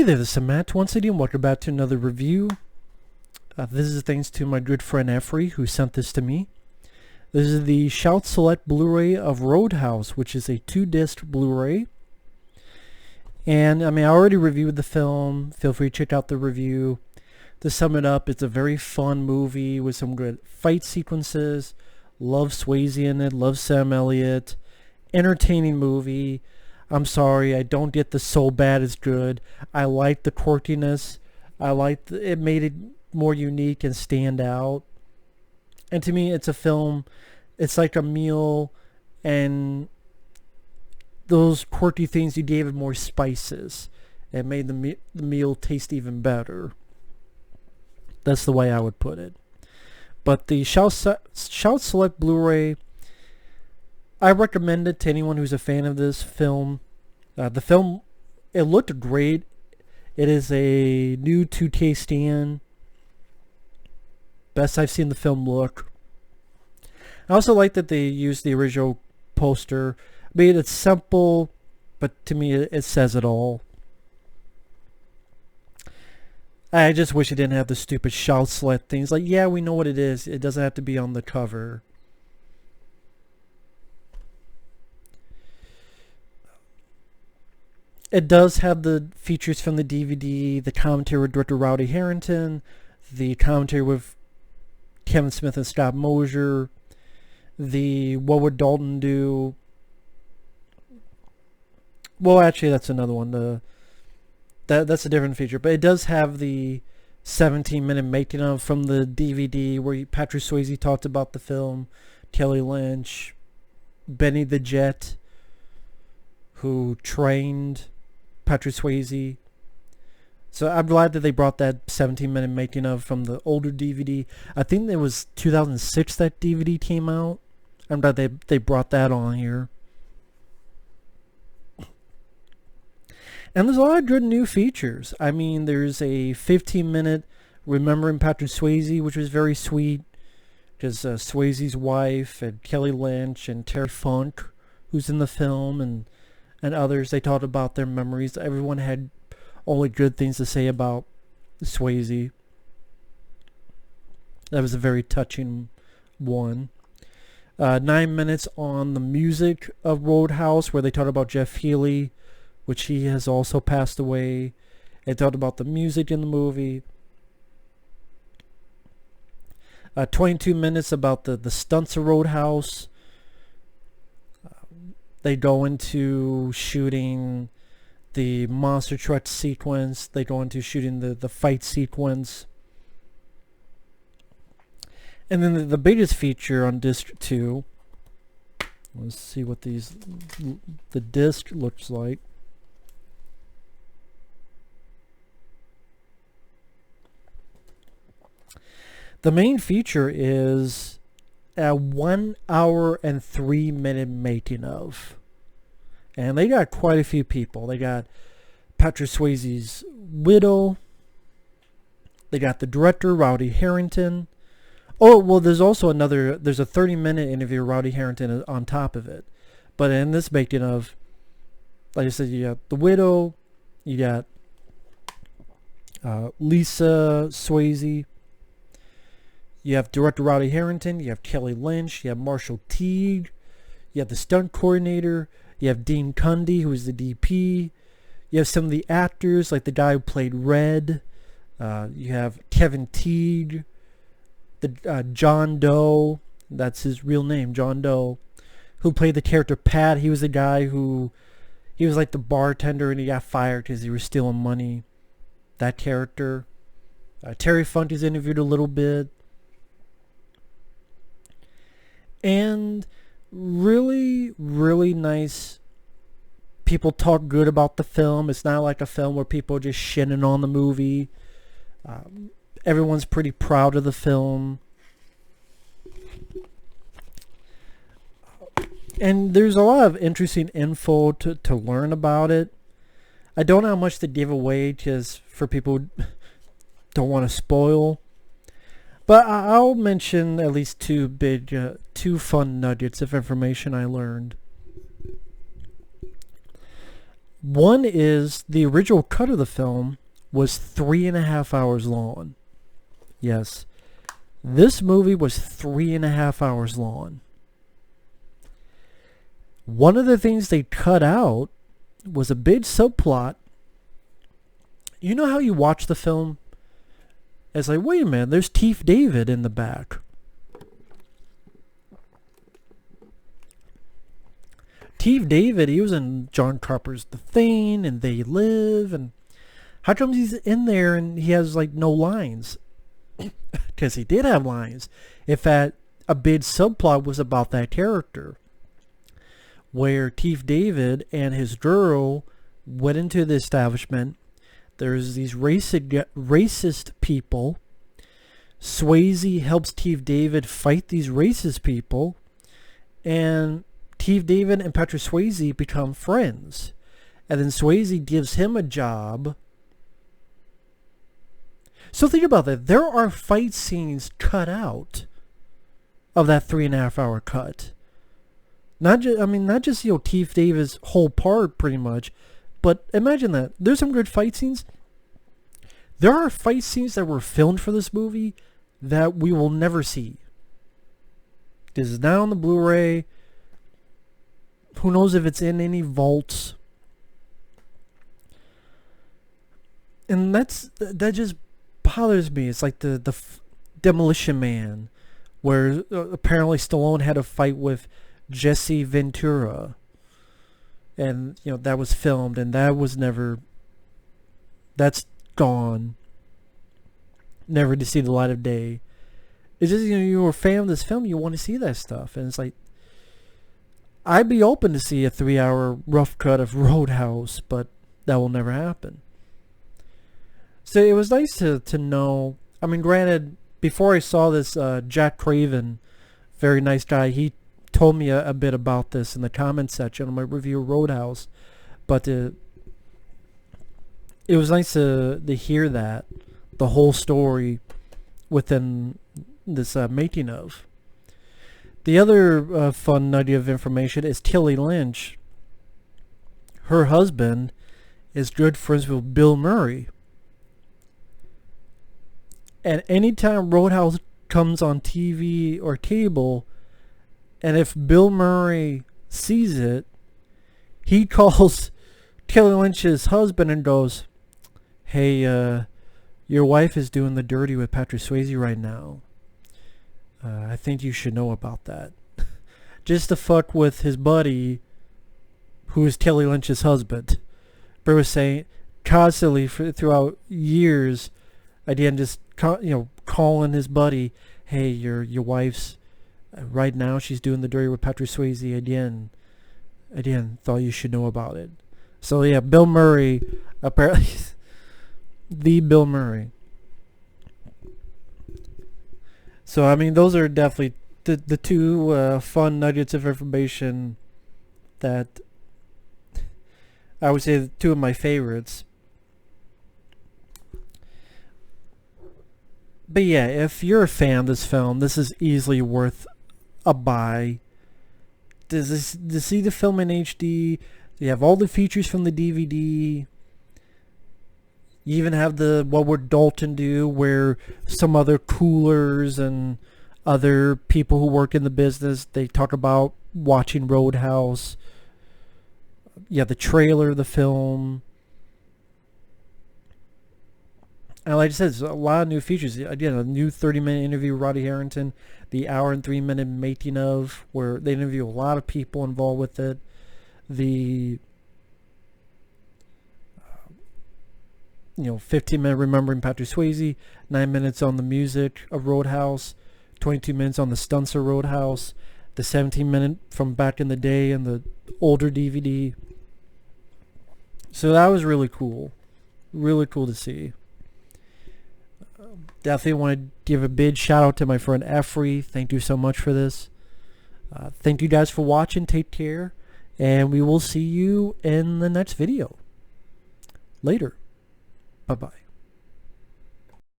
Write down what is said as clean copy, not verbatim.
Hey there, this is Matt once again. Welcome back to another review. This is thanks to my good friend Efree who sent this to me. This is the Shout Select Blu-ray of Roadhouse, which is a 2-disc Blu-ray. And I already reviewed the film. Feel free to check out the review. To sum it up, it's a very fun movie with some good fight sequences. Love Swayze in it, love Sam Elliott. Entertaining movie. I'm sorry, I don't get the so bad is good. I like the quirkiness. It made it more unique and stand out. And to me, it's a film. It's like a meal, and those quirky things, you gave it more spices. It made the meal taste even better. That's the way I would put it. But the Shout Select Blu-ray, I recommend it to anyone who's a fan of this film. The film, it looked great. It is a new 2K stand. Best I've seen the film look. I also like that they used the original poster. It's simple, but to me it says it all. I just wish it didn't have the stupid Shout Select things. Like, yeah, we know what it is. It doesn't have to be on the cover. It does have the features from the DVD, the commentary with director Rowdy Harrington, the commentary with Kevin Smith and Scott Mosier, the What Would Dalton Do? Well, actually, that's another one. That's a different feature, but it does have the 17-minute making of from the DVD where Patrick Swayze talked about the film, Kelly Lynch, Benny the Jet, who trained Patrick Swayze. So I'm glad that they brought that 17-minute making of from the older DVD. I think it was 2006 that DVD came out. I'm glad they brought that on here. And there's a lot of good new features. There's a 15-minute Remembering Patrick Swayze, which was very sweet. Because Swayze's wife and Kelly Lynch and Terry Funk, who's in the film, and others, they talked about their memories. Everyone had only good things to say about Swayze. That was a very touching one. 9 minutes on the music of Roadhouse, where they talked about Jeff Healey, which he has also passed away. They talked about the music in the movie. 22 minutes about the stunts of Roadhouse. They go into shooting the monster truck sequence. They go into shooting the fight sequence. And then the biggest feature on disc 2. Let's see what the disc looks like. The main feature is a 1 hour and 3 minute making of. And they got quite a few people. They got Patrick Swayze's widow. They got the director, Rowdy Harrington. Oh, well, there's also there's a 30-minute interview with Rowdy Harrington on top of it. But in this making of, like I said, you got the widow, you got Lisa Swayze, you have director Rowdy Harrington, you have Kelly Lynch, you have Marshall Teague, you have the stunt coordinator, you have Dean Cundy, who is the DP, you have some of the actors, like the guy who played Red, you have Kevin Teague, John Doe, that's his real name, John Doe, who played the character Pat. He was the guy he was like the bartender and he got fired because he was stealing money. That character. Terry Funk is interviewed a little bit. And really, really nice. People talk good about the film. It's not like a film where people are just shitting on the movie. Everyone's pretty proud of the film. And there's a lot of interesting info to learn about it. I don't know how much to give away because for people who don't want to spoil. But I'll mention at least two fun nuggets of information I learned. One is the original cut of the film was 3.5 hours long. Yes, this movie was 3.5 hours long. One of the things they cut out was a big subplot. You know how you watch the film? It's like, wait a minute, there's Chief David in the back. Chief David, he was in John Carpenter's The Thing and They Live, and how come he's in there and he has like no lines? Because he did have lines. In fact, a big subplot was about that character, where Chief David and his girl went into the establishment. There's these racist people. Swayze helps Chief David fight these racist people, and Chief David and Patrick Swayze become friends. And then Swayze gives him a job. So think about that. There are fight scenes cut out of that 3.5 hour cut. Not just Chief David's whole part pretty much, but imagine that. There's some good fight scenes. There are fight scenes that were filmed for this movie that we will never see. This is now on the Blu-ray. Who knows if it's in any vaults. And that just bothers me. It's like the Demolition Man, where apparently Stallone had a fight with Jesse Ventura, and that was filmed, and that's gone, never to see the light of day. It's just, you're a fan of this film, you want to see that stuff, and it's like, I'd be open to see a 3-hour rough cut of Roadhouse, but that will never happen. So it was nice to know. I mean, granted, before I saw this, Jack Craven, very nice guy, he told me a bit about this in the comment section on my review of Roadhouse, but it was nice to hear that, the whole story within this making of. The other fun nugget of information is Tilly Lynch. Her husband is good friends with Bill Murray. And anytime Roadhouse comes on TV or cable, and if Bill Murray sees it, he calls Tilly Lynch's husband and goes, "Hey, your wife is doing the dirty with Patrick Swayze right now. I think you should know about that." Just to fuck with his buddy, who is Tilly Lynch's husband. But was saying constantly throughout years, again, just calling his buddy, "Hey, your wife's right now, she's doing the dirty with Patrick Swayze again. Thought you should know about it." So yeah, Bill Murray, apparently the Bill Murray. So I mean, those are definitely the two fun nuggets of information that I would say two of my favorites. But yeah, if you're a fan of this film, this is easily worth a buy. To see the film in HD, you have all the features from the DVD. You even have what would Dalton do, where some other coolers and other people who work in the business, they talk about watching Roadhouse. Yeah, the trailer of the film. And like I said, there's a lot of new features. Again, a new 30-minute interview with Roddy Harrington, the hour and 3-minute making of, where they interview a lot of people involved with it. The 15-minute remembering Patrick Swayze, 9 minutes on the music of Roadhouse, 22 minutes on the stunts of Roadhouse, the 17-minute from back in the day and the older DVD. So that was really cool. Really cool to see. Definitely want to give a big shout out to my friend Efree. Thank you so much for this. Thank you guys for watching. Take care. And we will see you in the next video. Later. Bye-bye.